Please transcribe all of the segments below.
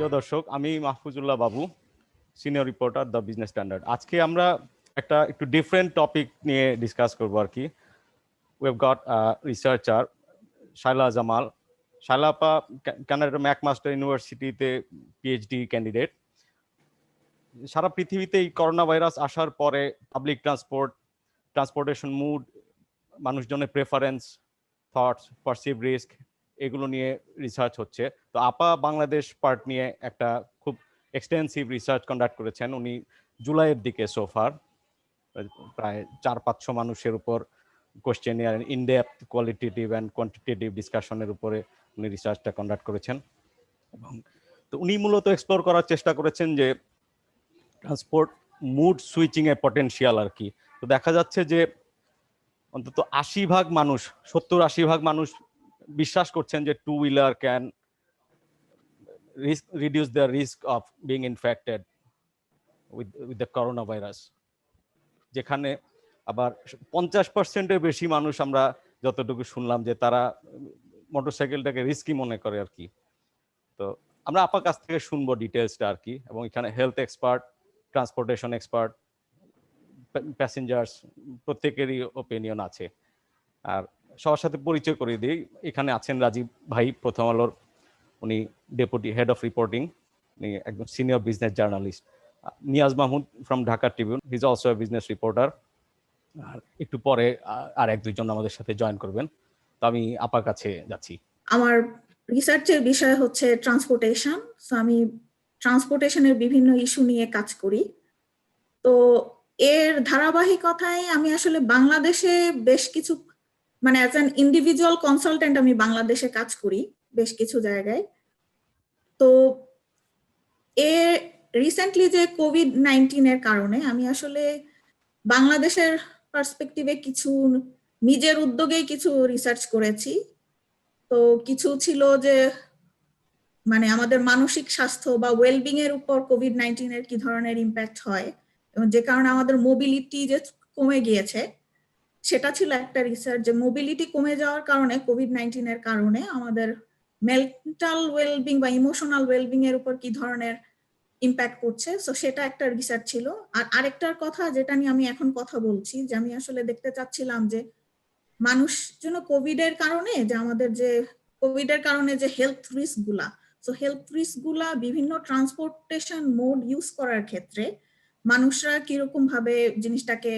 প্রিয় দর্শক, আমি মাহফুজুল্লাহ বাবু, senior reporter the business standard. আজকে আমরা একটু ডিফারেন্ট টপিক নিয়ে ডিসকাস করবো আর কি। We have got researcher Shaila Jamal. Shaila আপা কানাডার ম্যাকমাস্টার ইউনিভার্সিটিতে পিএইচডি ক্যান্ডিডেট। সারা পৃথিবীতে এই করোনা ভাইরাস আসার পরে পাবলিক ট্রান্সপোর্টেশন মুড, মানুষজনের প্রেফারেন্স, থটস, পারসিভ রিস্ক, এগুলো নিয়ে রিসার্চ হচ্ছে। তো আপা বাংলাদেশ পার্ট নিয়ে একটা খুব এক্সটেন্সিভ রিসার্চ কন্ডাক্ট করেছেন উনি জুলাইয়ের দিকে। সোফার প্রায় 400-500 মানুষের উপর questionnaire, in depth qualitative and quantitative ডিসকাশনের উপরে উনি রিসার্চটা কন্ডাক্ট করেছেন। এবং তো উনি মূলত এক্সপ্লোর করার চেষ্টা করেছেন যে ট্রান্সপোর্ট মুড সুইচিং এর পটেনশিয়াল আর কি। তো দেখা যাচ্ছে যে অন্তত 80% মানুষ, 70-80% মানুষ বিশ্বাস করছেন যে two wheeler can reduce the risk of being infected with the coronavirus, যেখানে আবার 50%-এর বেশি মানুষ আমরা যতটুকু শুনলাম যে তারা মোটরসাইকেলটাকে রিস্কি মনে করে আর কি। তো আমরা আপার কাছ থেকে শুনবো ডিটেলসটা আর কি। এবং এখানে health expert, transportation expert, passengers প্রত্যেকেরই ওপিনিয়ন আছে। আর সবার সাথে পরিচয় করিয়ে দিই, এখানে আছেন রাজীব ভাই, প্রথম আলোর উনি ডেপুটি হেড অফ রিপোর্টিং, উনি একজন senior business journalist. Niaz Mahmud from Dhaka Tribune, he is also a business reporter. আর একটু পরে আর এক দুইজন আমাদের সাথে জয়েন করবেন। তো আমি আপার কাছে যাচ্ছি। আমার রিসার্চের বিষয় হচ্ছে ট্রান্সপোর্টেশন। সো আমি ট্রান্সপোর্টেশনের বিভিন্ন ইস্যু নিয়ে কাজ করি। তো এর ধারাবাহিকতায় আমি আসলে বাংলাদেশে বেশ কিছু, মানে অ্যাজ অ্যান ইন্ডিভিজুয়াল কনসালটেন্ট আমি বাংলাদেশে কাজ করি বেশ কিছু জায়গায়। তো রিসেন্টলি যে কোভিড-19 এর কারণে আমি আসলে বাংলাদেশের পার্সপেক্টিভে কিছু নিজের উদ্যোগেই কিছু রিসার্চ করেছি। তো কিছু ছিল যে মানে আমাদের মানসিক স্বাস্থ্য বা ওয়েলবিং এর উপর কোভিড-19 এর কি ধরনের ইম্প্যাক্ট হয়, এবং যে কারণে আমাদের মোবিলিটি যে কমে গিয়েছে সেটা ছিল একটা রিসার্চ, যে মোবিলিটি কমে যাওয়ার কারণে কোভিড-19 এর কারণে আমাদের মেন্টাল ওয়েলবিং বা ইমোশনাল ওয়েলবিং এর উপর কি ধরনের ইম্প্যাক্ট করছে। সো সেটা একটা রিসার্চ ছিল। আর আরেকটার কথা যেটা নিয়ে আমি এখন কথা বলছি, যে আমি আসলে দেখতে চাচ্ছিলাম যে মানুষ যেন কোভিড এর কারণে যে হেলথ রিস্ক গুলা, সো হেলথ রিস্ক গুলা বিভিন্ন ট্রান্সপোর্টেশন মোড ইউজ করার ক্ষেত্রে মানুষরা কিরকম ভাবে জিনিসটাকে,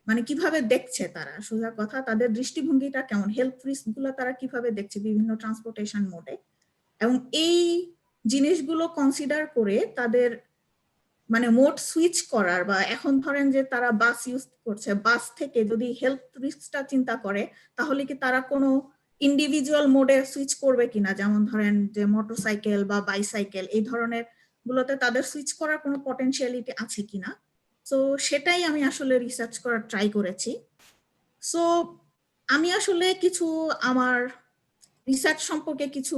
মানে কিভাবে দেখছে, তারা সোজা কথা তাদের দৃষ্টিভঙ্গিটা কেমন, হেলথ রিস্ক গুলা তারা কিভাবে দেখছে বিভিন্ন ট্রান্সপোর্টেশন মোডে, এবং এই জিনিসগুলো কনসিডার করে তাদের মানে মোড সুইচ করার, বা এখন ধরেন যে তারা বাস ইউজ করছে, বাস থেকে যদি হেলথ রিস্কটা চিন্তা করে তাহলে কি তারা কোনো ইন্ডিভিজুয়াল মোডে সুইচ করবে কিনা, যেমন ধরেন যে মোটরসাইকেল বা বাইসাইকেল এই ধরনের গুলোতে তাদের সুইচ করার কোনো পটেনশিয়ালিটি আছে কিনা। সো সেটাই আমি আসলে রিসার্চ করার ট্রাই করেছি। সো আমি আসলে কিছু আমার রিসার্চ সম্পর্কে কিছু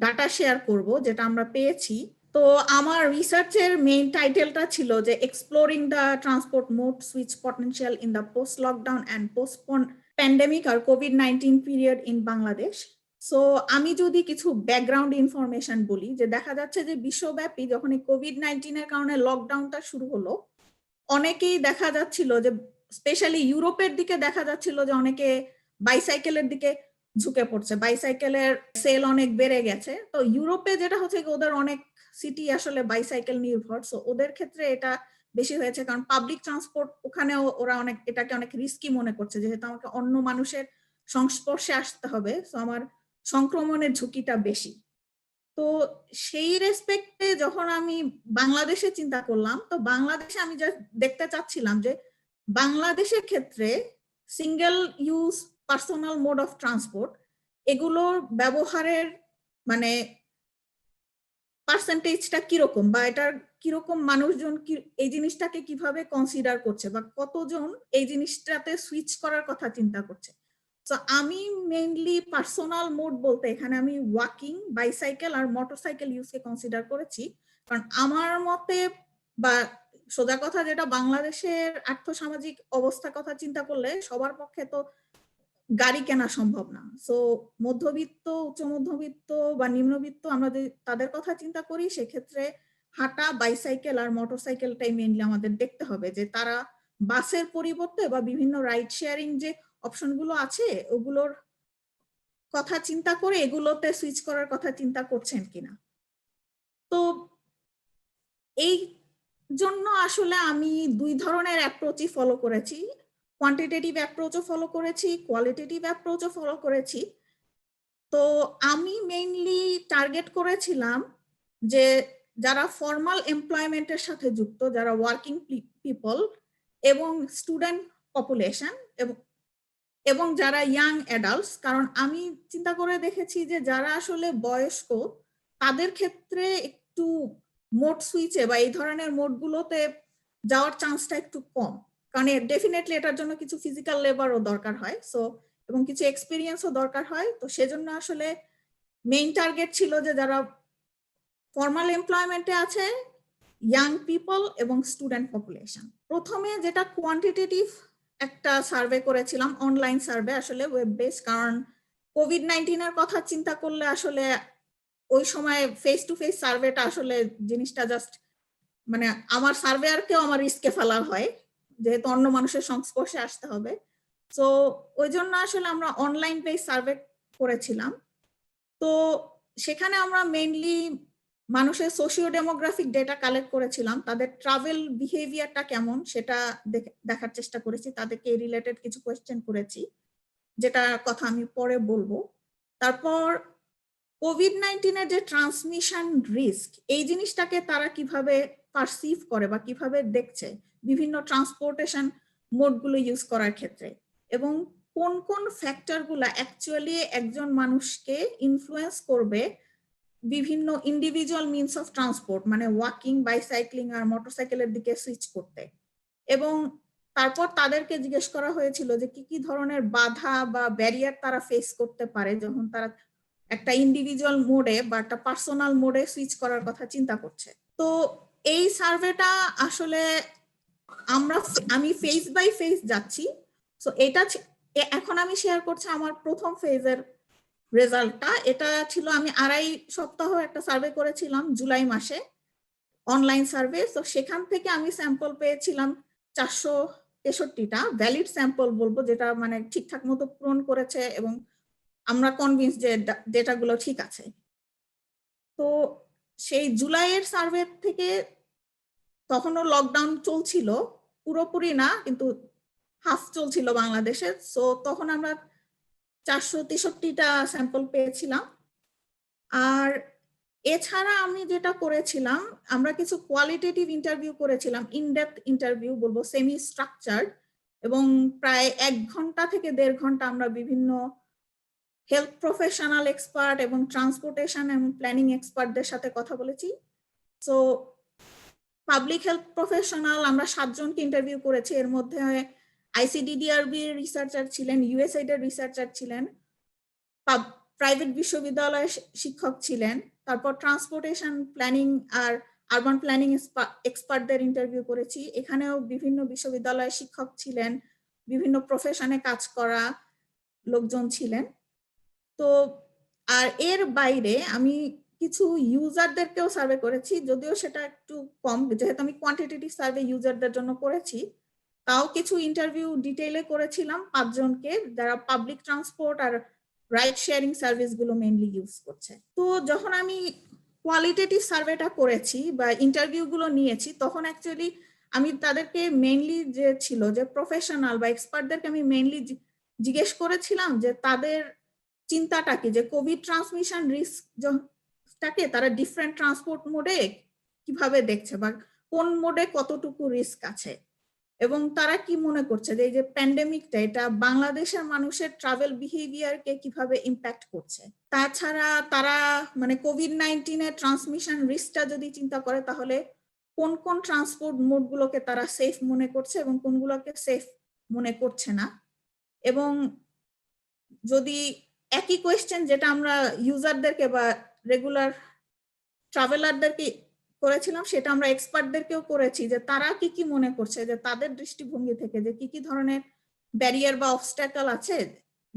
ডাটা শেয়ার করব যেটা আমরা পেয়েছি। তো আমার রিসার্চের মেইন টাইটেলটা ছিল যে exploring the transport mode switch potential in the post lockdown and post pandemic আর কোভিড-19 পিরিয়ড ইন বাংলাদেশ। সো আমি যদি কিছু ব্যাকগ্রাউন্ড ইনফরমেশন বলি, যে দেখা যাচ্ছে যে বিশ্বব্যাপী যখন এই কোভিড-19 এর কারণে লকডাউনটা শুরু হলো, অনেকেই দেখা যাচ্ছিল যে স্পেশালি ইউরোপের দিকে দেখা যাচ্ছিল যে অনেকে বাইসাইকেলের দিকে ঝুঁকে পড়ছে, বাইসাইকেলের সেল অনেক বেড়ে গেছে। তো ইউরোপে যেটা হচ্ছে ওদের অনেক সিটি আসলে বাইসাইকেল নির্ভর, সো ওদের ক্ষেত্রে এটা বেশি হয়েছে, কারণ পাবলিক ট্রান্সপোর্ট ওখানেও ওরা এটাকে অনেক রিস্কি মনে করছে, যেহেতু আমাকে অন্য মানুষের সংস্পর্শে আসতে হবে, সো আমার সংক্রমণের ঝুঁকিটা বেশি। তো সেই রেসপেক্টে যখন আমি বাংলাদেশে চিন্তা করলাম, তো বাংলাদেশে আমি যা দেখতে চাচ্ছিলাম যে বাংলাদেশের ক্ষেত্রে single use personal mode of transport এগুলোর ব্যবহারের মানে পার্সেন্টেজটা কিরকম, বা এটার কিরকম মানুষজন এই জিনিসটাকে কিভাবে কনসিডার করছে, বা কতজন এই জিনিসটাতে সুইচ করার কথা চিন্তা করছে। তো আমি মেইনলি পার্সোনাল মোড বলতে এখানে আমি ওয়াকিং, বাইসাইকেল আর মোটরসাইকেল ইউজকে কনসিডার করেছি, কারণ আমার মতে, বা সোজা কথা যেটা বাংলাদেশের আর্থসামাজিক অবস্থার কথা চিন্তা করলে সবার পক্ষে তো গাড়ি কেনা সম্ভব না। সো মধ্যবিত্ত, উচ্চ মধ্যবিত্ত বা নিম্নবিত্ত আমরা যদি তাদের কথা চিন্তা করি, সেক্ষেত্রে হাঁটা, বাইসাইকেল আর মোটরসাইকেলটাই মেইনলি আমাদের দেখতে হবে, যে তারা বাসের পরিবর্তে বা বিভিন্ন রাইড শেয়ারিং যে অপশনগুলো আছে ওগুলোর কথা চিন্তা করে এগুলোতে সুইচ করার কথা চিন্তা করছেন কিনা। তো এই জন্য আসলে আমি দুই ধরনের অ্যাপ্রোচই ফলো করেছি, কোয়ান্টিটেটিভ অ্যাপ্রোচও ফলো করেছি, কোয়ালিটেটিভ অ্যাপ্রোচও ফলো করেছি। তো আমি মেইনলি টার্গেট করেছিলাম যে যারা ফর্মাল এমপ্লয়মেন্টের সাথে যুক্ত, যারা ওয়ার্কিং পিপল এবং স্টুডেন্ট পপুলেশন এবং যারা ইয়াং অ্যাডাল্টস। কারণ আমি চিন্তা করে দেখেছি যে যারা আসলে বয়স্ক তাদের ক্ষেত্রে একটু মোড সুইচে বা এই ধরনের মোডগুলোতে যাওয়ার চান্সটা একটু কম, কারণ ডেফিনেটলি এটার জন্য কিছু ফিজিক্যাল লেবারও দরকার হয়, সো এবং কিছু এক্সপিরিয়েন্সও দরকার হয়। তো সেজন্য আসলে মেইন টার্গেট ছিল যে যারা ফর্মাল এমপ্লয়মেন্টে আছে, ইয়াং পিপল এবং স্টুডেন্ট পপুলেশন। প্রথমে যেটা কোয়ান্টিটেটিভ একটা সার্ভে করেছিলাম, অনলাইন সার্ভে, আসলে ওয়েব বেস, কারণ কোভিড-19 এর কথা চিন্তা করলে আসলে ওই সময় ফেস টু ফেস সার্ভেটা আসলে জিনিসটা জাস্ট মানে আমার সার্ভেয়ারকেও আমার রিস্কে ফেলা হয়, যেহেতু অন্য মানুষের সংস্পর্শে আসতে হবে। তো ওই জন্য আসলে আমরা অনলাইন বেস সার্ভে করেছিলাম। তো সেখানে আমরা মেইনলি মানুষের সোশিও ডেমোগ্রাফিক ডেটা কালেক্ট করেছিলাম, তাদের ট্রাভেল বিহেভিয়ারটা কেমন সেটা দেখার চেষ্টা করেছি, তাদেরকে রিলেটেড কিছু কোয়েশ্চেন করেছি, যেটা কথা আমি পরে বলবো। তারপর কোভিড-19 এর যে ট্রান্সমিশন রিস্ক, এই জিনিসটাকে তারা কিভাবে পারসিভ করে বা কিভাবে দেখছে বিভিন্ন ট্রান্সপোর্টেশন মোডগুলো ইউজ করার ক্ষেত্রে, এবং কোন কোন ফ্যাক্টরগুলো অ্যাকচুয়ালি একজন মানুষকে ইনফ্লুয়েন্স করবে বিভিন্ন ইন্ডিভিজুয়াল মিনস অফ ট্রান্সপোর্ট, মানে ওয়াকিং, বাইসাইক্লিং আর মোটরসাইকেলের দিকে সুইচ করতে। এবং তারপর তাদেরকে জিজ্ঞেস করা হয়েছিল যে কি কি ধরনের বাধা বা ব্যারিয়ার তারা ফেস করতে পারে যখন তারা একটা ইন্ডিভিজুয়াল মোডে বা একটা পার্সোনাল মোডে সুইচ করার কথা চিন্তা করছে। তো এই সার্ভেটা আসলে আমি ফেজ বাই ফেজ যাচ্ছি। সো এটা এখন আমি শেয়ার করছি আমার প্রথম ফেজের রেজাল্টটা। এটা ছিল, আমি 2.5 সপ্তাহ একটা সার্ভে করেছিলাম জুলাই মাসে, অনলাইন সার্ভে। তো সেখান থেকে আমি স্যাম্পল পেয়েছিলাম 463টা, ভ্যালিড স্যাম্পল বলবো, যেটা মানে ঠিকঠাক মতো পূরণ করেছে এবং আমরা কনভিন্স যে ডেটাগুলো ঠিক আছে। তো সেই জুলাইয়ের সার্ভে থেকে, তখনও লকডাউন চলছিল, পুরোপুরি না কিন্তু হাফ চলছিল বাংলাদেশে। সো তখন আমরা 463টা স্যাম্পল পেয়েছিলাম। আর এছাড়া আমি যেটা করেছিলাম, আমরা কিছু কোয়ালিটেটিভ ইন্টারভিউ করেছিলাম, ইনডেপথ ইন্টারভিউ বলবো, সেমি স্ট্রাকচার্ড, এবং প্রায় 1 ঘন্টা থেকে 1.5 ঘন্টা আমরা বিভিন্ন হেলথ প্রফেশনাল এক্সপার্ট এবং ট্রান্সপোর্টেশন এবং প্ল্যানিং এক্সপার্টদের সাথে কথা বলেছি। সো পাবলিক হেলথ প্রফেশনাল আমরা 7 জনকে ইন্টারভিউ করেছি, এর মধ্যে আইসিডিডিআরবি এর রিসার্চার ছিলেন, ইউএসএইড এর রিসার্চার ছিলেন, প্রাইভেট বিশ্ববিদ্যালয়ের শিক্ষক ছিলেন, তারপর ট্রান্সপোর্টেশন প্ল্যানিং আর আরবান প্ল্যানিং এক্সপার্টদের ইন্টারভিউ করেছি। এখানেও বিভিন্ন বিশ্ববিদ্যালয়ের শিক্ষক ছিলেন, বিভিন্ন প্রফেশনে কাজ করা লোকজন ছিলেন। তো আর এর বাইরে আমি কিছু ইউজারদেরকেও সার্ভে করেছি, যদিও সেটা একটু কম, যেহেতু আমি কোয়ান্টিটেটিভ সার্ভে ইউজারদের জন্য করেছি। তাও কিছু ইন্টারভিউ ডিটেইলে করেছিলাম 5 জনকে, যারা পাবলিক ট্রান্সপোর্ট আর রাইড শেয়ারিং সার্ভিস গুলো মেইনলি ইউজ করছে। তো যখন আমি কোয়ালিটেটিভ সার্ভেটা করেছি বা ইন্টারভিউ গুলো নিয়েছি, তখন অ্যাকচুয়ালি আমি তাদেরকে মেইনলি যে ছিল যে প্রফেশনাল বা এক্সপার্টদেরকে আমি মেইনলি জিজ্ঞেস করেছিলাম যে তাদের চিন্তাটা কি, যে কোভিড ট্রান্সমিশন রিস্কটাকে তারা ডিফারেন্ট ট্রান্সপোর্ট মোডে কিভাবে দেখছে বা কোন মোডে কতটুকু রিস্ক আছে, এবং তারা কি মনে করছে যে এই যে প্যান্ডেমিকটা এটা বাংলাদেশের মানুষের ট্রাভেল বিহেভিয়ারকে কিভাবে ইম্প্যাক্ট করছে। তাছাড়া তারা মানে কোভিড-19 এর ট্রান্সমিশন রিস্কটা যদি চিন্তা করে, তাহলে কোন কোন ট্রান্সপোর্ট মোডগুলোকে তারা সেফ মনে করছে এবং কোনগুলোকে সেফ মনে করছে না। এবং যদি একই কোয়েশ্চেন যেটা আমরা ইউজারদেরকে বা রেগুলার ট্রাভেলারদেরকে করেছিলাম, সেটা আমরা এক্সপার্টদেরকেও করেছি, যে তারা কি কি মনে করছে, যে তাদের দৃষ্টিভঙ্গি থেকে যে কি কি ধরনের ব্যারিয়ার বা অবস্ট্যাকল আছে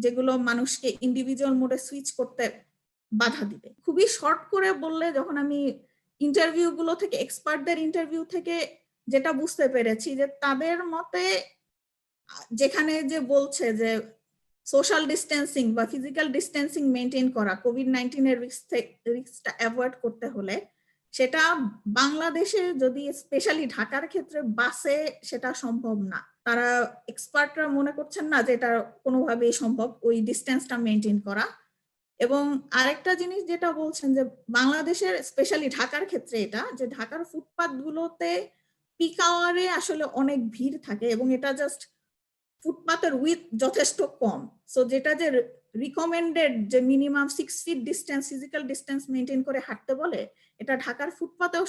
যেগুলো মানুষকে ইন্ডিভিজুয়াল মোডে সুইচ করতে বাধা দিবে। খুবই শর্ট করে বললে, যখন আমি ইন্টারভিউ গুলো থেকে, এক্সপার্টদের ইন্টারভিউ থেকে যেটা বুঝতে পেরেছি, যে তাদের মতে যেখানে যে বলছে যে সোশ্যাল ডিস্টেন্সিং বা ফিজিক্যাল ডিস্টেন্সিং মেনটেন করা কোভিড-19 এর রিস্কটা অ্যাভয়েড করতে হলে, সেটা বাংলাদেশে যদি স্পেশালি ঢাকার ক্ষেত্রে বাসে সেটা সম্ভব না। তারা এক্সপার্টরা মনে করছেন না যে এটা কোনোভাবেই সম্ভব ওই ডিস্টেন্সটা মেনটেন করা। এবং আরেকটা জিনিস যেটা বলছেন যে বাংলাদেশের স্পেশালি ঢাকার ক্ষেত্রে এটা, যে ঢাকার ফুটপাথ গুলোতে পিক আওয়ারে আসলে অনেক ভিড় থাকে এবং এটা জাস্ট ফুটপাথের উইথ যথেষ্ট কম। সো যেটা যে রিকমেন্ডেড যে minimum 6 fit distance, physical distance maintain করে হাঁটতে বলে, এটা ঢাকার ফুটপাথেও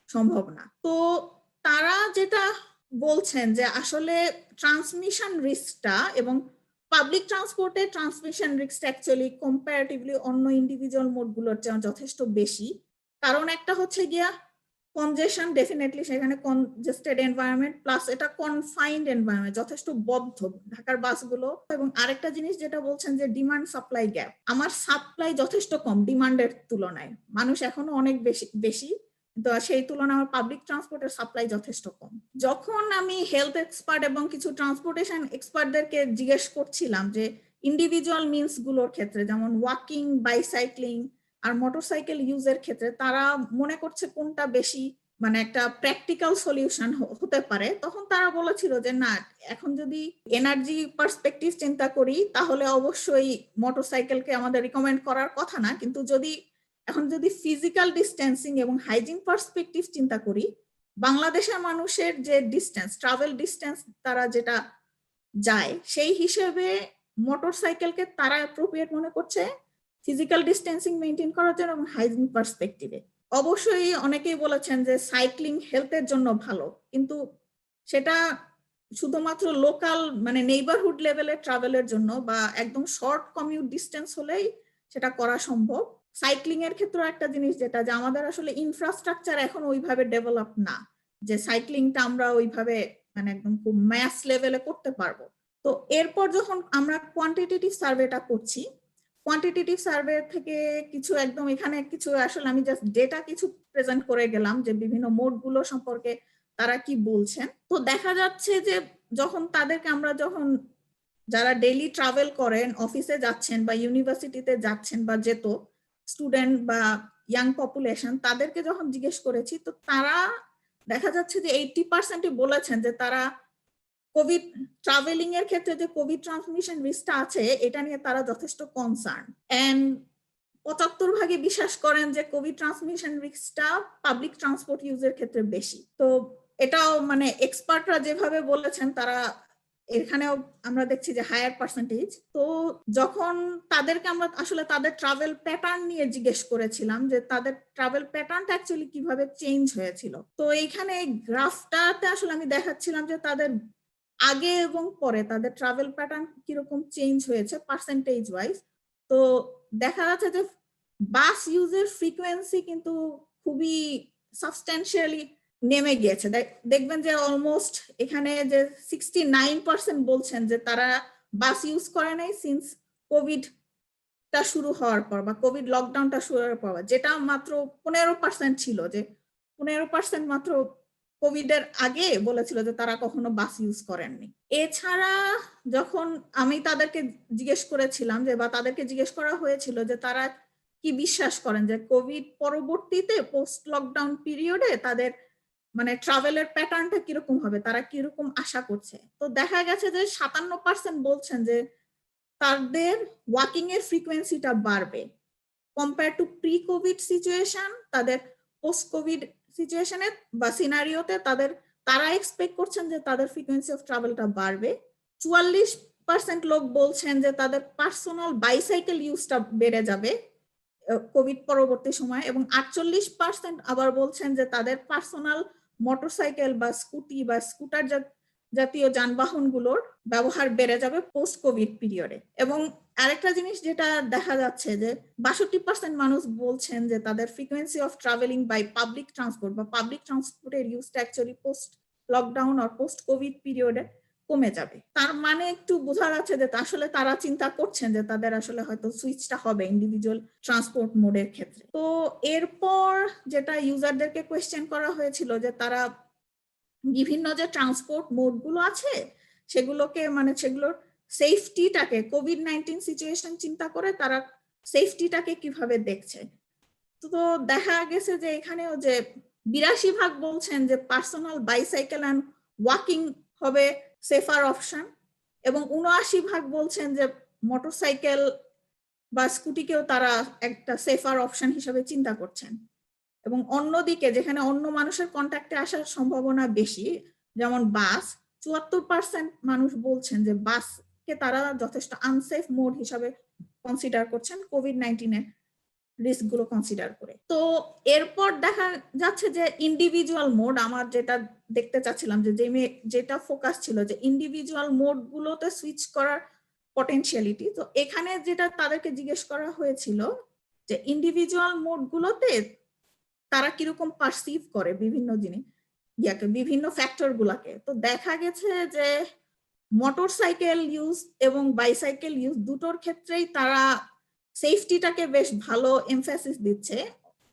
সম্ভব না। তো তারা যেটা বলছেন যে আসলে ট্রান্সমিশন রিস্কটা এবং পাবলিক ট্রান্সপোর্টে ট্রান্সমিশন রিস্কটা অ্যাকচুয়ালি কম্পারেটিভলি অন্য ইন্ডিভিজুয়াল মোডগুলোর চেয়ে যথেষ্ট বেশি। কারণ একটা হচ্ছে গিয়া কনজেশন, ডেফিনেটলি সেখানে কনজেস্টেড এনভায়রনমেন্ট, প্লাস এটা কনফাইন্ড এনভায়রনমেন্ট, যথেষ্ট বদ্ধ ঢাকার বাসগুলো। এবং আরেকটা জিনিস যেটা বলছেন যে ডিমান্ড সাপ্লাই গ্যাপ, আমার সাপ্লাই যথেষ্ট কম ডিমান্ডের তুলনায়, মানুষ এখনো অনেক বেশি, তো সেই তুলনায় আমার পাবলিক ট্রান্সপোর্টের সাপ্লাই যথেষ্ট কম। যখন আমি হেলথ এক্সপার্ট এবং কিছু ট্রান্সপোর্টেশন এক্সপার্টদেরকে জিজ্ঞেস করছিলাম যে ইন্ডিভিজুয়াল মিনস গুলোর ক্ষেত্রে, যেমন ওয়াকিং, বাইসাইক্লিং আর মোটরসাইকেল ইউজের ক্ষেত্রে, তারা মনে করছে কোনটা বেশি মানে একটা প্র্যাকটিক্যাল সলিউশন হতে পারে, তখন তারা বলেছিল যে না, এখন যদি এনার্জি পার্সপেক্টিভ চিন্তা করি তাহলে অবশ্যই মোটরসাইকেলকে আমাদের রিকমেন্ড করার কথা না, কিন্তু এখন যদি ফিজিক্যাল ডিস্টেন্সিং এবং হাইজিন পার্সপেক্টিভ চিন্তা করি, বাংলাদেশের মানুষের যে ডিস্টেন্স, ট্রাভেল ডিস্টেন্স তারা যেটা যায়, সেই হিসেবে মোটরসাইকেলকে তারা অ্যাপ্রোপ্রিয়েট মনে করছে ফিজিক্যাল ডিস্টেন্সিং মেনটেন করার জন্য এবং হাইজিন পার্সপেক্টিভে। অবশ্যই অনেকেই বলেছেন যে সাইক্লিং হেলথের জন্য ভালো, কিন্তু সেটা শুধুমাত্র লোকাল মানে নেইবারহুড লেভেলের ট্রাভেলের জন্য বা একদম শর্ট কমিউট ডিস্টেন্স হলেই সেটা করা সম্ভব। সাইক্লিং এর ক্ষেত্রে একটা জিনিস যেটা, যে আমাদের আসলে ইনফ্রাস্ট্রাকচার এখন ওইভাবে ডেভেলপ না যে সাইক্লিংটা আমরা ওইভাবে মানে একদম খুব ম্যাস লেভেলে করতে পারবো। তো এরপর যখন আমরা কোয়ান্টিটেটিভ সার্ভেটা করছি, কোয়ান্টিটেটিভ সার্ভে থেকে কিছু একদম এখানে কিছু আসলে আমি জাস্ট ডেটা কিছু প্রেজেন্ট করে গেলাম যে বিভিন্ন মোডগুলো সম্পর্কে তারা কি বলছেন। তো দেখা যাচ্ছে যে আমরা যখন যারা ডেইলি ট্রাভেল করেন, অফিসে যাচ্ছেন বা ইউনিভার্সিটিতে যাচ্ছেন বা যেত স্টুডেন্ট বা ইয়াং পপুলেশন, তাদেরকে যখন জিজ্ঞেস করেছি, তো তারা দেখা যাচ্ছে যে 80% বলেছেন যে তারা কোভিড ট্রাভেলিং এর ক্ষেত্রে যে কোভিড ট্রান্সমিশন রিস্কটা আছে এটা নিয়ে তারা যথেষ্ট কনসার্ন, এন্ড 75% বিশ্বাস করেন যে কোভিড ট্রান্সমিশন রিস্কটা পাবলিক ট্রান্সপোর্ট ইউজের ক্ষেত্রে বেশি। তো এটাও মানে এক্সপার্টরা যেভাবে বলেছেন, তারা এখানেও আমরা দেখছি যে হায়ার পার্সেন্টেজ। তো যখন তাদেরকে আমরা আসলে তাদের ট্রাভেল প্যাটার্ন নিয়ে জিজ্ঞেস করেছিলাম যে তাদের ট্রাভেল প্যাটার্নটা অ্যাকচুয়ালি কিভাবে চেঞ্জ হয়েছিল, তো এইখানে এই গ্রাফটাতে আসলে আমি দেখাচ্ছিলাম যে তাদের আগে এবং পরে তাদের ট্রাভেল প্যাটার্ন কিরকম চেঞ্জ হয়েছে পার্সেন্টেজ ওয়াইজ। তো দেখা যাচ্ছে যে বাস ইউজের ফ্রিকোয়েন্সি কিন্তু খুবই সাবস্ট্যান্সিয়ালি নেমে গিয়েছে। দেখবেন যে অলমোস্ট এখানে যে 69% বলছেন যে তারা বাস ইউজ করে নাই সিন্স কোভিডটা শুরু হওয়ার পর বা কোভিড লকডাউনটা শুরু হওয়ার পর, যেটা মাত্র 15% ছিল, যে 15% মাত্র কোভিড এর আগে বলেছিল যে তারা কখনো বাস ইউজ করেননি। এছাড়া যখন আমি তাদেরকে জিজ্ঞেস করেছিলাম যে বা তাদেরকে জিজ্ঞেস করা হয়েছিল যে তারা কি বিশ্বাস করেন যে কোভিড পরবর্তীতে পোস্ট লকডাউন পিরিয়ডে তাদের মানে ট্রাভেলের প্যাটার্নটা কিরকম হবে, তারা কিরকম আশা করছে, তো দেখা গেছে যে 57% বলছেন যে তাদের ওয়াকিং এর ফ্রিকোয়েন্সিটা বাড়বে compare to pre Covid situation. তাদের পোস্ট কোভিড সিচুয়েশনে বা সিনারিওতে তারা এক্সপেক্ট করছেন যে তাদের ফ্রিকোয়েন্সি অফ ট্রাভেলটা বাড়বে। 44% লোক বলছেন যে তাদের পার্সোনাল বাইসাইকেল ইউজটা বেড়ে যাবে কোভিড পরবর্তী সময়, এবং 48% আবার বলছেন যে তাদের পার্সোনাল মোটরসাইকেল বা স্কুটি বা স্কুটার জাতীয় যানবাহনগুলোর ব্যবহার বেড়ে যাবে পোস্ট কোভিড পিরিয়ডে। এবং আরেকটা জিনিস যেটা দেখা যাচ্ছে যে 62% মানুষ বলছেন যে তাদের frequency of travelling by public transport বা পাবলিক ট্রান্সপোর্টের ইউজটা অ্যাকচুয়ালি পোস্ট লকডাউন আর পোস্ট কোভিড পিরিয়ডে কমে যাবে। তার মানে একটু বোঝা যাচ্ছে যে আসলে তারা চিন্তা করছেন যে তাদের আসলে হয়তো সুইচটা হবে ইন্ডিভিজুয়াল ট্রান্সপোর্ট মোডের ক্ষেত্রে। তো এরপর যেটা ইউজারদেরকে কোয়েশ্চেন করা হয়েছিল যে তারা বিভিন্ন যে ট্রান্সপোর্ট মোড গুলো আছে সেগুলোকে মানে সেগুলোর সেফটিটাকে কোভিড-19 সিচুয়েশন চিন্তা করে তারা সেফটিটাকে কিভাবে দেখছে। তো দেখা গেছে যে এখানেও যে 82% বলছেন যে পার্সোনাল বাইসাইকেল এন্ড ওয়াকিং হবে সেফার অপশন এবং 79% বলছেন যে মোটরসাইকেল বা স্কুটিকেও তারা একটা সেফার অপশন হিসেবে চিন্তা করছেন। এবং অন্যদিকে যেখানে অন্য মানুষের কন্ট্যাক্টে আসার সম্ভাবনা বেশি যেমন বাস, 74% মানুষ বলছেন যে বাসকে তারা যথেষ্ট আনসেফ মোড হিসাবে কনসিডার করছেন কোভিড-19 এর রিস্ক গুলো কনসিডার করে। তো এরপর দেখা যাচ্ছে যে ইন্ডিভিজুয়াল মোড, আমার যেটা দেখতে চাচ্ছিলাম যে যেটা ফোকাস ছিল যে ইন্ডিভিজুয়াল মোড গুলোতে সুইচ করার পটেনশিয়ালিটি। তো এখানে যেটা তাদেরকে জিজ্ঞেস করা হয়েছিল যে ইন্ডিভিজুয়াল মোড গুলোতে তারা কিরকম পারসিভ করে বিভিন্ন জিনিস বিভিন্ন ফ্যাক্টর গুলাকে। তো দেখা গেছে যে মোটরসাইকেল ইউজ এবং বাইসাইকেল ইউজ দুটোর ক্ষেত্রেই তারা সেফটিটাকে বেশ ভালো এমফাসিস দিচ্ছে।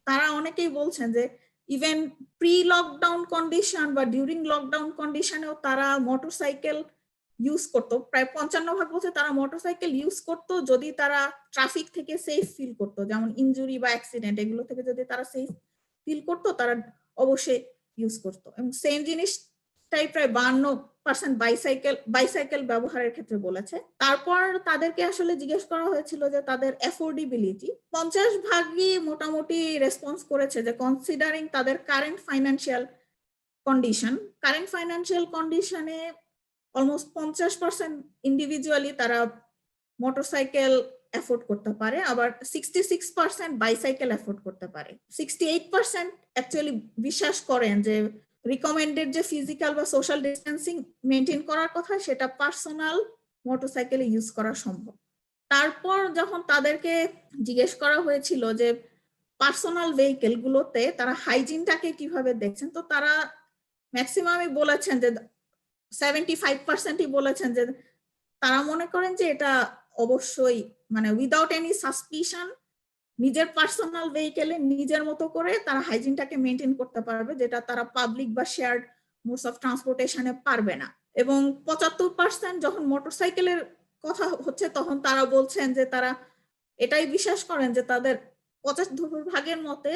তারা অনেকেই বলছেন যে ইভেন প্রি লকডাউন কন্ডিশন বা ডিউরিং লকডাউন কন্ডিশনেও তারা মোটরসাইকেল ইউজ করতো। প্রায় 55% বলছে তারা মোটরসাইকেল ইউজ করতো যদি তারা ট্রাফিক থেকে সেফ ফিল করতো, যেমন ইনজুরি বা অ্যাক্সিডেন্ট এগুলো থেকে যদি তারা সেফ ফিল করতো তারা অবশ্যই ইউজ করতো। এবং সেম জিনিসটাই প্রায় 52% বাইসাইকেল ব্যবহারের ক্ষেত্রে বলেছে। তারপর তাদেরকে আসলে জিজ্ঞেস করা হয়েছিল যে তাদের অ্যাফোর্ডেবিলিটি। 50% মোটামুটি রেসপন্স করেছে যে কনসিডারিং তাদের কারেন্ট ফাইন্যান্সিয়াল কন্ডিশনে অলমোস্ট 50% ইন্ডিভিজুয়ালি তারা মোটরসাইকেল এফোর্ড করতে পারে, আবার 66% বাইসাইকেল এফোর্ড করতে পারে। 68% অ্যাকচুয়ালি বিশ্বাস করেন যে রিকমেন্ডেড যে ফিজিক্যাল বা সোশ্যাল ডিস্টেন্সিং মেনটেন করার কথা সেটা পার্সোনাল মোটরসাইকেলে ইউজ করা সম্ভব। তারপর যখন তাদেরকে জিজ্ঞেস করা হয়েছিল যে পার্সোনাল ভেহিকেল গুলোতে তারা হাইজিনটাকে কিভাবে দেখছেন, তো তারা ম্যাক্সিমামই বলেছেন যে 75%ই বলেছেন যে তারা মনে করেন যে এটা অবশ্যই মানে উইদাউট এনি সাসপিশন নিজের পার্সোনাল ভেহিকেলে নিজের মতো করে তারা হাইজিনটাকে মেনটেন করতে পারবে, যেটা তারা পাবলিক বা শেয়ার্ড মোডস অফ ট্রান্সপোর্টেশনে পারবে না। এবং 75% যখন মোটরসাইকেলের কথা হচ্ছে তখন তারা বলছেন যে তারা এটাই বিশ্বাস করেন যে তাদের 75% মতে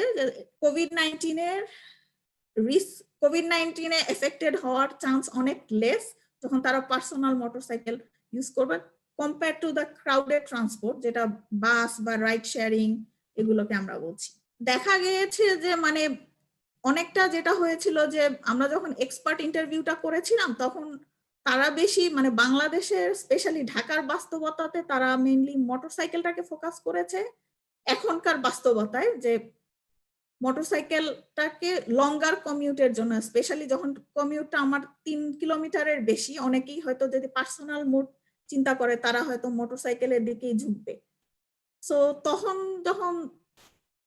কোভিড-19 এফেক্টেড হওয়ার চান্স অনেক লেস যখন তারা পার্সোনাল মোটরসাইকেল ইউজ করবে compare to the crowded transport, যেটা বাস বা রাইড শেয়ারিং এগুলোকে আমরা বলছি। দেখা গিয়েছে যে মানে অনেকটা যেটা হয়েছিল যে আমরা যখন এক্সপার্ট ইন্টারভিউটা করেছিলাম তখন তারা বেশি মানে বাংলাদেশের স্পেশালি ঢাকার বাস্তবতাতে তারা মেইনলি মোটরসাইকেলটাকে ফোকাস করেছে এখনকার বাস্তবতায়, যে মোটরসাইকেলটাকে লঙ্গার কমিউটের জন্য, স্পেশালি যখন কমিউটটা আমার 3 কিলোমিটারের বেশি, অনেকেই হয়তো যদি পার্সোনাল মোড চিন্তা করে তারা হয়তো মোটরসাইকেলের দিকেই ঝুঁকবে। সো তখন যখন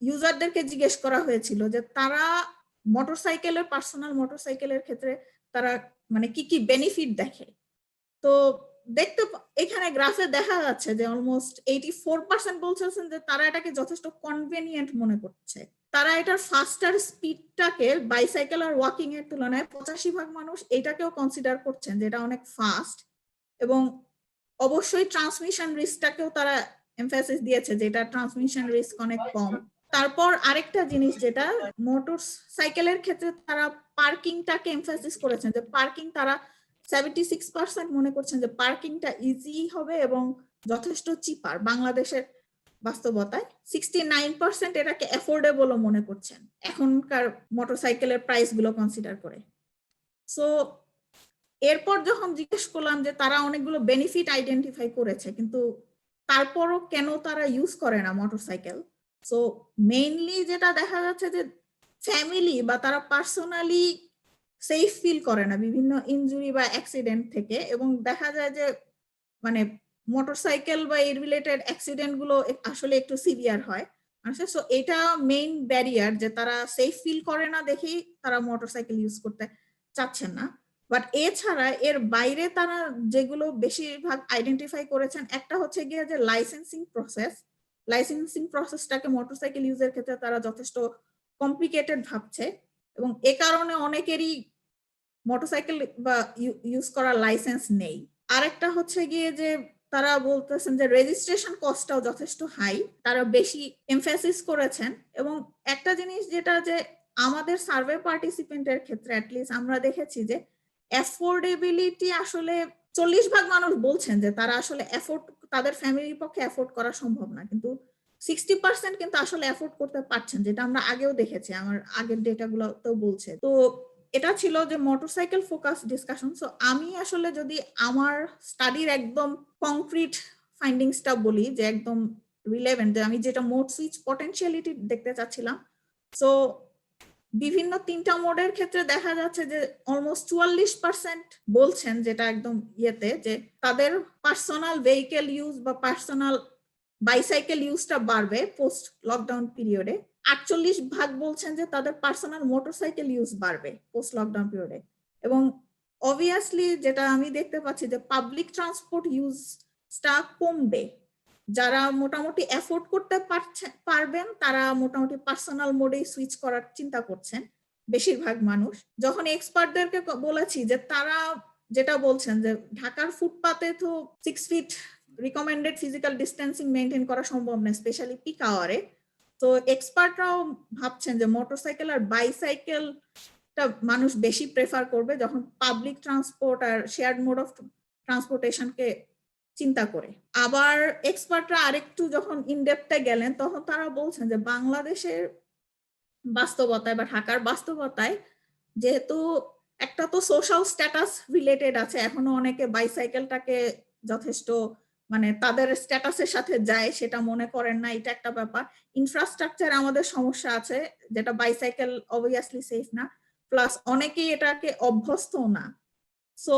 ইউজারদেরকে জিজ্ঞেস করা হয়েছিল যে তারা পার্সোনাল মোটরসাইকেলের ক্ষেত্রে তারা মানে কি কি বেনিফিট দেখে, তো এখানে গ্রাফে দেখা যাচ্ছে যে অলমোস্ট 84% বলছেন যে তারা এটাকে যথেষ্ট কনভেনিয়েন্ট মনে করছে। তারা এটার ফাস্টার স্পিডটাকে বাইসাইকেল আর ওয়াকিং এর তুলনায় 85% মানুষ এটাকেও কনসিডার করছেন যে এটা অনেক ফাস্ট, এবং অবশ্যই ট্রান্সমিশন রিস্কটাকেও তারা এমফাসিস দিয়েছে যে এটা ট্রান্সমিশন রিস্ক অনেক কম। তারপর আরেকটা জিনিস যেটা মোটরসাইকেলের ক্ষেত্রে তারা পার্কিংটাকে এমফাসিস করেছেন যে পার্কিং তারা 76% মনে করছেন যে পার্কিংটা ইজি হবে এবং যথেষ্ট চিপার বাংলাদেশের বাস্তবতায়। 69% এটাকে অ্যাফোর্ডেবলও মনে করছেন এখনকার মোটরসাইকেলের প্রাইস গুলো কনসিডার করে। সো এরপর যখন জিজ্ঞেস করলাম যে তারা অনেকগুলো বেনিফিট আইডেন্টিফাই করেছে কিন্তু তারপরও কেন তারা ইউজ করে না মোটরসাইকেল, সো মেইনলি যেটা দেখা যাচ্ছে যে ফ্যামিলি বা তারা পার্সোনালি সেফ ফিল করে না বিভিন্ন ইনজুরি বা অ্যাক্সিডেন্ট থেকে, এবং দেখা যায় যে মানে মোটরসাইকেল বা এর রিলেটেড অ্যাক্সিডেন্ট গুলো আসলে একটু সিভিয়ার হয়। সো এটা মেইন ব্যারিয়ার যে তারা সেফ ফিল করে না দেখেই তারা মোটরসাইকেল ইউজ করতে চাচ্ছেন না। বাট এছাড়া এর বাইরে তারা যেগুলো বেশিরভাগ আইডেন্টিফাই করেছেন, একটা হচ্ছে গিয়ে যে লাইসেন্সিং প্রসেসটাকে মোটরসাইকেল ইউজের ক্ষেত্রে তারা যথেষ্ট কমপ্লিকেটেড ভাবছে, এবং এ কারণে অনেকেরই মোটরসাইকেল বা ইউজ করার লাইসেন্স নেই। আরেকটা হচ্ছে গিয়ে যে তারা বলতেছেন যে রেজিস্ট্রেশন কস্টটাও যথেষ্ট হাই, তারা বেশি এমফাসিস করেছেন। এবং একটা জিনিস যেটা যে আমাদের সার্ভে পার্টিসিপেন্টের ক্ষেত্রে অ্যাটলিস্ট আমরা দেখেছি যে অ্যাফোর্ডেবিলিটি আসলে 40% মানুষ বলছেন যে তারা আসলে তাদের ফ্যামিলির পক্ষে অ্যাফোর্ড করা সম্ভব না, কিন্তু 60% কিন্তু আসলে অ্যাফোর্ড করতে পারছেন, যেটা আমরা আগেও দেখেছি, আমার আগের ডেটাগুলো তো বলছে। তো এটা ছিল যে মোটরসাইকেল ফোকাস ডিসকাশন। সো আমি আসলে যদি আমার স্টাডির একদম কংক্রিট ফাইন্ডিংসটা বলি, যে একদম রিলেভেন্ট, যে আমি যেটা মোড সুইচ পটেনশিয়ালিটি দেখতে চাচ্ছিলাম, সো বিভিন্ন 3টা মোডের ক্ষেত্রে দেখা যাচ্ছে যে অলমোস্ট 44% বলছেন, যেটা একদম ইয়েতে, যে তাদের পার্সোনাল ভেহিকেল ইউজ বা পার্সোনাল বাইসাইকেল ইউজটা বাড়বে পোস্ট লকডাউন পিরিয়ডে। 48% বলছেন যে তাদের পার্সোনাল মোটরসাইকেল ইউজ বাড়বে পোস্ট লকডাউন পিরিয়ডে। এবং অবভিয়াসলি যেটা আমি দেখতে পাচ্ছি যে পাবলিক ট্রান্সপোর্ট ইউজটা কমবে। যারা মোটামুটি অ্যাফোর্ড করতে পারবেন তারা মোটামুটি পার্সোনাল মোডেই সুইচ করার চিন্তা করছেন বেশিরভাগ মানুষ। যখন এক্সপার্টদেরকে বলেছি যে তারা যেটা বলছেন যে ঢাকার ফুটপাতে তো 6 feet recommended physical distancing maintain করা সম্ভব না, স্পেশালি পিক আওয়ারে। তো এক্সপার্টরাও ভাবছেন যে মোটরসাইকেল আর বাইসাইকেলটা মানুষ বেশি প্রেফার করবে যখন পাবলিক ট্রান্সপোর্ট আর শেয়ার্ড মোড অফ ট্রান্সপোর্টেশনকে চিন্তা করে। আবার এক্সপার্টরা আরেকটু যখন ইনডেপথে গেলেন তখন তারা বলছেন যে বাংলাদেশের বাস্তবতায় বা ঢাকার বাস্তবতায় যেহেতু একটা তো সোশ্যাল স্ট্যাটাস রিলেটেড আছে, এখনো অনেকে বাইসাইকেলটাকে যথেষ্ট মানে তাদের স্ট্যাটাসের সাথে যায় সেটা মনে করেন না, এটা একটা ব্যাপার। ইনফ্রাস্ট্রাকচার আমাদের সমস্যা আছে, যেটা বাইসাইকেল অবভিয়াসলি সেফ না, প্লাস অনেকেই এটাকে অভ্যস্ত না। সো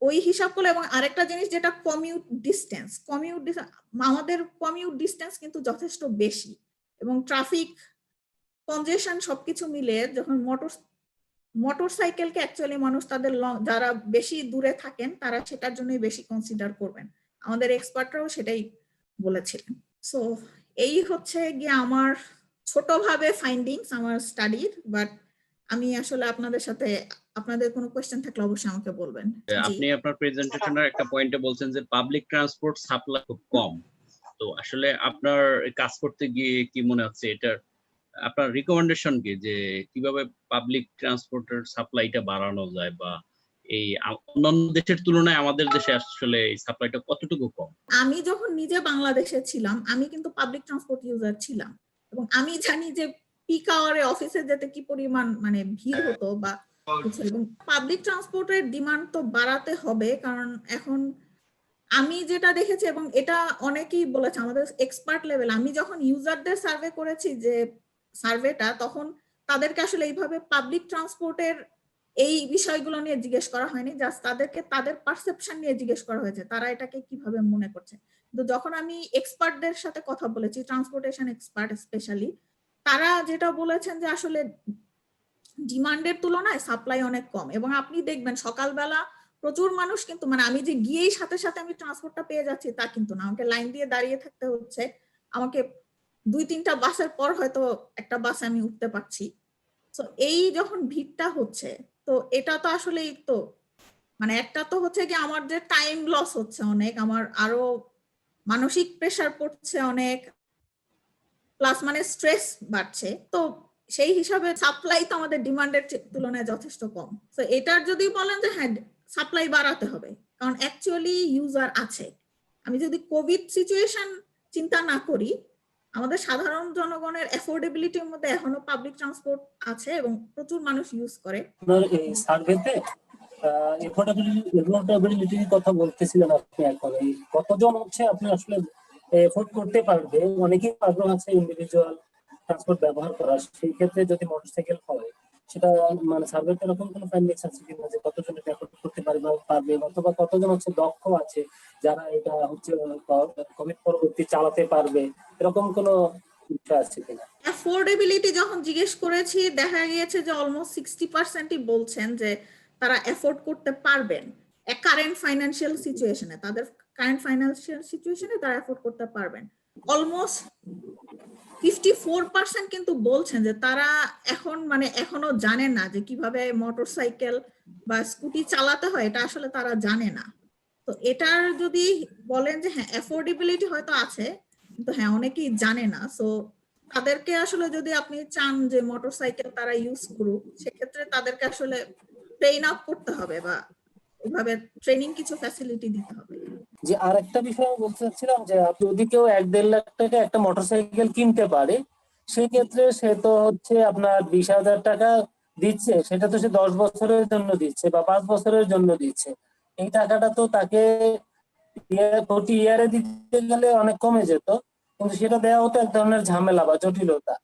ওই হিসাব করলে, এবং আরেকটা জিনিস যেটা কমিউট ডিস্টেন্স, আমাদের কমিউট ডিস্টেন্স কিন্তু যথেষ্ট বেশি, এবং ট্রাফিক কনজেশন সবকিছু মিলে যখন মোটরসাইকেলকে অ্যাকচুয়ালি মানুষ তাদের যারা বেশি দূরে থাকেন তারা সেটার জন্যই বেশি কনসিডার করবেন, আমাদের এক্সপার্টরাও সেটাই বলেছিলেন। সো এই হচ্ছে গিয়ে আমার ছোটভাবে ফাইন্ডিংস আমার স্টাডির। বাট আমি আসলে আপনাদের কোনো কোয়েশ্চেন থাকলে অবশ্যই আমাকে বলবেন। আপনি আপনার প্রেজেন্টেশনের একটা পয়েন্টে বলছেন যে পাবলিক ট্রান্সপোর্ট সাপ্লাই খুব কম, তো আসলে আপনার কাজ করতে গিয়ে কি মনে হচ্ছে এটার আপনার রিকমেন্ডেশন কি, যে কিভাবে পাবলিক ট্রান্সপোর্টের সাপ্লাইটা বাড়ানো যায়, বা এই অন্যান্য দেশের তুলনায় আমাদের দেশে আসলে এই সাপ্লাইটা কতটুকু কম? আমি যখন নিজে বাংলাদেশে ছিলাম আমি কিন্তু পাবলিক ট্রান্সপোর্ট ইউজার ছিলাম, এবং আমি জানি যে পিক আওয়ারে অফিসে যেতে কি পরিমাণ মানে ভিড় হতো বা কিছু। এবং পাবলিক ট্রান্সপোর্টের ডিমান্ড তো বাড়াতে হবে, কারণ এখন আমি যেটা দেখেছি, এবং এটা অনেকেই বলেছে আমাদের এক্সপার্ট লেভেল, আমি যখন ইউজারদের সার্ভে করেছি যে সার্ভেটা, তখন তাদেরকে আসলে এইভাবে পাবলিক ট্রান্সপোর্টের এই বিষয়গুলো নিয়ে জিজ্ঞেস করা হয়নি, জাস্ট তাদেরকে তাদের পারসেপশন নিয়ে জিজ্ঞেস করা হয়েছে তারা এটাকে কিভাবে মনে করছে। কিন্তু যখন আমি এক্সপার্টদের সাথে কথা বলেছি, ট্রান্সপোর্টেশন এক্সপার্ট স্পেশালি, তারা যেটা বলেছেন যে আসলে ডিমান্ডের তুলনায় সাপ্লাই অনেক কম। এবং আপনি দেখবেন সকালবেলা প্রচুর মানুষ কিন্তু মানে আমি যে গিয়েই সাথে সাথে আমি ট্রান্সপোর্টটা পেয়ে যাচ্ছি তা কিন্তু না, আমাকে লাইন দিয়ে দাঁড়িয়ে থাকতে হচ্ছে, আমাকে 2-3টা বাসের পর হয়তো একটা বাসে আমি উঠতে পারছি। তো এই যখন ভিড়টা হচ্ছে, তো এটা তো আসলে তো মানে একটা তো হচ্ছে কি আমার যে টাইম লস হচ্ছে অনেক, আমার আরো মানসিক প্রেসার পড়ছে অনেক, প্লাস মানে স্ট্রেস বাড়ছে। তো সেই হিসাবে সাপ্লাই তো আমাদের ডিমান্ডের তুলনায় যথেষ্ট কম। তো এটার যদি বলেন যে হ্যাঁ সাপ্লাই বাড়াতে হবে, কারণ অ্যাকচুয়ালি ইউজার আছে। আমি যদি কোভিড সিচুয়েশন চিন্তা না করি, আমাদের সাধারণ জনগণের অ্যাফোর্ডেবিলিটির মধ্যে এখনো পাবলিক ট্রান্সপোর্ট আছে এবং প্রচুর মানুষ ইউজ করে। এই সার্ভেতে এফোর্ডেবিলিটির কথা বলতেছিলেন আপনি, এখন এই কতজন হচ্ছে আপনি আসলে এফোর্ড করতে পারবে, অনেকেই আগ্রহ আছে ইন্ডিভিজুয়াল ট্রান্সপোর্ট ব্যবহার করার, সেই ক্ষেত্রে যদি মোটরসাইকেল হয় সেটা মানে সার্ভেতে এরকম কোনো ফাইন্ডিংস আছে কিনা যে কতজন এটা এফোর্ড করতে পারবে, অথবা কতজন হচ্ছে দক্ষ আছে যারা এটা হচ্ছে কোভিড পরবর্তী চালাতে পারবে, এরকম কোনো বিষয় আছে কিনা? অ্যাফোর্ডেবিলিটি যখন জিজ্ঞেস করেছি দেখা গিয়েছে যে অলমোস্ট 60%ই বলছেন যে তারা এফোর্ড করতে পারবেন কারেন্ট ফাইন্যান্সিয়াল সিচুয়েশনে, তাদের কারেন্ট ফাইন্যান্সিয়াল সিচুয়েশনে তারা এফোর্ড করতে পারবেন। অলমোস্ট 54% কিন্তু বলছেন যে তারা এখন মানে এখনো জানে না যে কিভাবে মোটরসাইকেল বা স্কুটি চালাতে হয়, এটা আসলে তারা জানে না। তো এটার যদি বলেন যে হ্যাঁ অ্যাফোর্ডেবিলিটি হয়তো আছে, কিন্তু হ্যাঁ অনেকেই জানে না। সো তাদেরকে আসলে যদি আপনি চান যে মোটরসাইকেল তারা ইউজ করুক, সেক্ষেত্রে তাদেরকে আসলে ট্রেন আপ করতে হবে বা ওইভাবে ট্রেনিং কিছু ফ্যাসিলিটি দিতে হবে। যে আরেকটা বিষয় আমি বলতে চাচ্ছিলাম যে যদি কেউ 1-1.5 লাখ টাকা একটা মোটরসাইকেল কিনতে পারে, সেই ক্ষেত্রে সে তো হচ্ছে আপনার 20,000 টাকা দিচ্ছে, সেটা তো সে 10 বছরের জন্য দিচ্ছে বা 5 বছরের জন্য দিচ্ছে। এই টাকাটা তো তাকে প্রতি ইয়ারে দিতে গেলে অনেক কমে যেত, কিন্তু সেটা দেওয়া হতো এক ধরনের ঝামেলা বা জটিলতা।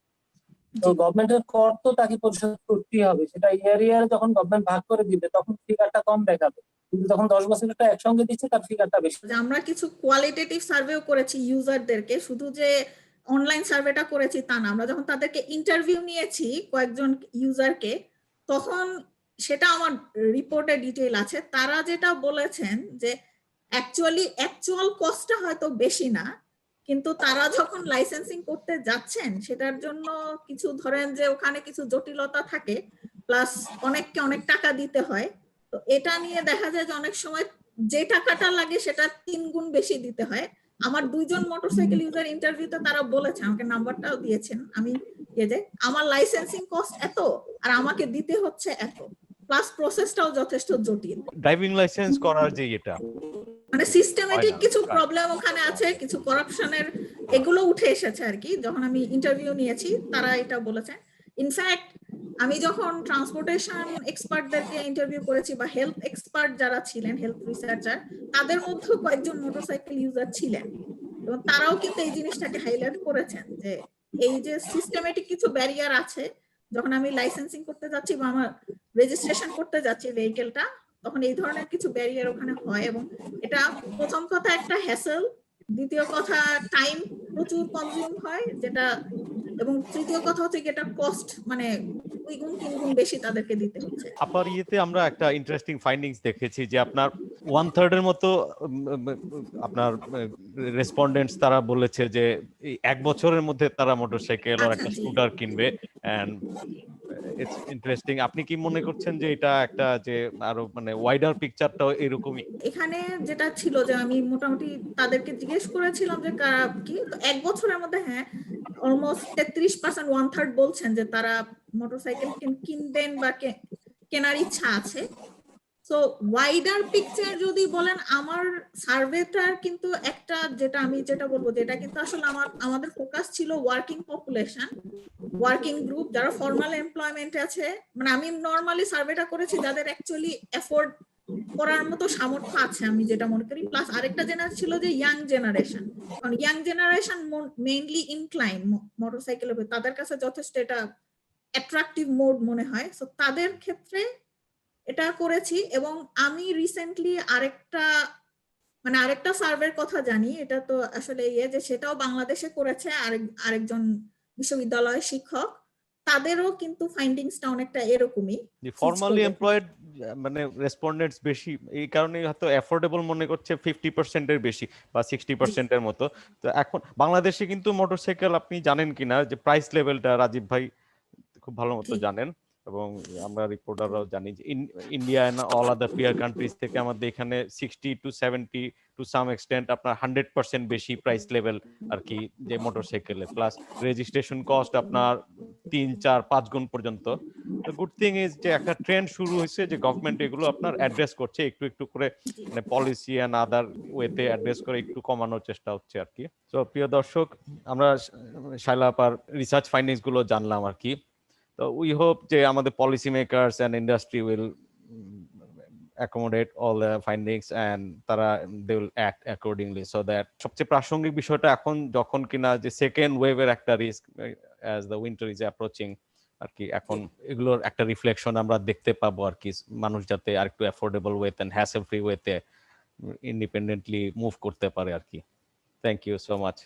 তো গভর্নমেন্টের কর তো তাকে পরিশোধ করতেই হবে, সেটা ইয়ারে যখন গভর্নমেন্ট ভাগ করে দিবে তখন ফিগারটা কম দেখাবে, কিন্তু যখন 10 বছরেরটা একসঙ্গে দিচ্ছে তার ফিগারটা বেশি। আমরা কিছু কোয়ালিটেটিভ সার্ভেও করেছি ইউজারদেরকে, শুধু যে অনলাইন সার্ভেটা করেছি তা না, আমরা যখন তাদেরকে ইন্টারভিউ নিয়েছি কয়েকজন ইউজারকে, তখন সেটা আমার রিপোর্টে ডিটেইল আছে। তারা যেটা বলেছেন যে অ্যাকচুয়াল কস্টটা হয়তো বেশি না, কিন্তু তারা যখন লাইসেন্সিং করতে যাচ্ছেন সেটার জন্য কিছু ধরেন যে ওখানে কিছু জটিলতা থাকে, প্লাস অনেককে অনেক টাকা দিতে হয়। তো এটা নিয়ে দেখা যায় যে অনেক সময় যে টাকাটা লাগে সেটা 3 গুণ বেশি দিতে হয়। আমার 2 জন মোটরসাইকেল ইউজার ইন্টারভিউতে তারা বলেছে, আমাকে নাম্বারটাও দিয়েছেন, আমি আমার লাইসেন্সিং কস্ট এত আর আমাকে দিতে হচ্ছে এত, প্লাস প্রসেসটাও যথেষ্ট জটিল। ড্রাইভিং লাইসেন্স করার যে এটা মানে সিস্টেমেটিক কিছু প্রবলেম ওখানে আছে, কিছু করাপশনের এগুলো উঠে এসেছে আর কি। যখন আমি ইন্টারভিউ নিয়েছি তারা এটা বলেছে। ইনফ্যাক্ট আমি যখন ট্রান্সপোর্টেশন এক্সপার্টদেরকে ইন্টারভিউ করেছি বা হেলথ এক্সপার্ট যারা ছিলেন, হেলথ রিসার্চার, তাদের মধ্যেও কয়েকজন মোটরসাইকেল ইউজার ছিলেন এবং তারাও কিন্তু এই জিনিসটাকে হাইলাইট করেছেন যে এই যে সিস্টেমেটিক কিছু ব্যারিয়ার আছে। যখন আমি লাইসেন্সিং করতে যাচ্ছি বা আমার রেজিস্ট্রেশন করতে যাচ্ছি ভেহিকেলটা, তখন এই ধরনের কিছু ব্যারিয়ার ওখানে হয় এবং এটা প্রথম কথা একটা হ্যাসেল, দ্বিতীয় কথা টাইম প্রচুর কনজিউম হয় যেটা, এবং তৃতীয় কথা হচ্ছে এটা কস্ট মানে 2 গুণ 3 গুণ বেশি তাদেরকে দিতে হচ্ছে। আপনার ইয়েতে আমরা একটা ইন্টারেস্টিং ফাইন্ডিংস দেখেছি যে আপনার 1/3 এর মতো আপনার রেসপন্ডেন্টস তারা বলেছে যে এই 1 বছরের মধ্যে তারা মোটরসাইকেল আর একটা স্কুটার কিনবে। And it's interesting. আপনি কি মনে করছেন যে এটা একটা যে আরো মানে ওয়াইডার পিকচারটাও এরকমই? এখানে যেটা ছিল যে আমি মোটামুটি তাদেরকে জিজ্ঞেস করেছিলাম যে কি 1 বছরের মধ্যে হ্যাঁ অলমোস্ট 33% 1/3 বলছেন যে তারা মোটরসাইকেল কিনবেন বা কেনার ইচ্ছা আছে। সো ওয়াইডার পিকচার যদি বলেন, আমার সার্ভেটার কিন্তু একটা যেটা বলবো যে এটা কিন্তু আসলে আমাদের ফোকাস ছিল ওয়ার্কিং পপুলেশন, ওয়ার্কিং গ্রুপ যারা ফর্মাল এমপ্লয়মেন্টে আছে। মানে আমি নরমালি সার্ভেটা করেছি যাদের অ্যাকচুয়ালি এফোর্ড করার মতো সামর্থ্য আছে, আমি যেটা মনে করি। প্লাস আরেকটা ছিল যে ইয়াং জেনারেশন, কারণ ইয়াং জেনারেশন মেইনলি ইনক্লাইন মোটরসাইকেলের উপর, তাদের কাছে যথেষ্ট এটা অ্যাট্রাকটিভ মোড মনে হয়। সো তাদের ক্ষেত্রে এটা করেছি। এবং আমি রিসেন্টলি আরেকটা সার্ভের কথা জানি, এটা তো আসলে যে সেটাও বাংলাদেশে করেছে আরেকজন বিশ্ববিদ্যালয়ের শিক্ষক, তাদেরও কিন্তু ফাইন্ডিংসটা অনেকটা এরকমই। ফর্মালি এমপ্লয়েড মানে রেসপন্ডেন্টস বেশি, এই কারণে হয়তো অ্যাফোর্ডেবল মনে করছে 50% এর বেশি বা 60% এর মতো। তো এখন বাংলাদেশে কিন্তু মোটরসাইকেল আপনি জানেন কিনা যে প্রাইস লেভেলটা রাজীব ভাই খুব ভালো মতো জানেন, এবং আমরা রিপোর্টাররাও জানি যে India and all other peer countries থেকে আমাদের এখানে 60 to 70 টু সাম এক্সটেন্ট আপনার 100% বেশি প্রাইস লেভেল আর কি যে মোটরসাইকেলে, প্লাস রেজিস্ট্রেশন কস্ট আপনার 3-4-5 গুণ পর্যন্ত। তো গুড থিং ইজ যে একটা ট্রেন্ড শুরু হয়েছে যে গভর্নমেন্ট এগুলো আপনার অ্যাড্রেস করছে একটু একটু করে, মানে পলিসি এন্ড আদার ওয়েতে অ্যাড্রেস করে একটু কমানোর চেষ্টা হচ্ছে আর কি। তো প্রিয় দর্শক, আমরা শায়লা আপার রিসার্চ ফাইন্ডিংস গুলো জানলাম আর কি। So we hope যে আমাদের policy makers and industry will accommodate all the findings and তারা they will act accordingly so that সবচেয়ে প্রাসঙ্গিক বিষয়টা এখন যখন কিনা যে সেকেন্ড ওয়েভের একটা risk as the winter is approaching আর কি, এখন এগুলোর একটা রিফ্লেকশন আমরা দেখতে পাবো আর কি, মানুষ যাতে আরেকটু অ্যাফোর্ডেবল ওয়েতে এন্ড হ্যাসেল ফ্রি ওয়েতে ইন্ডিপেন্ডেন্টলি মুভ করতে পারে আর কি। Thank you so much.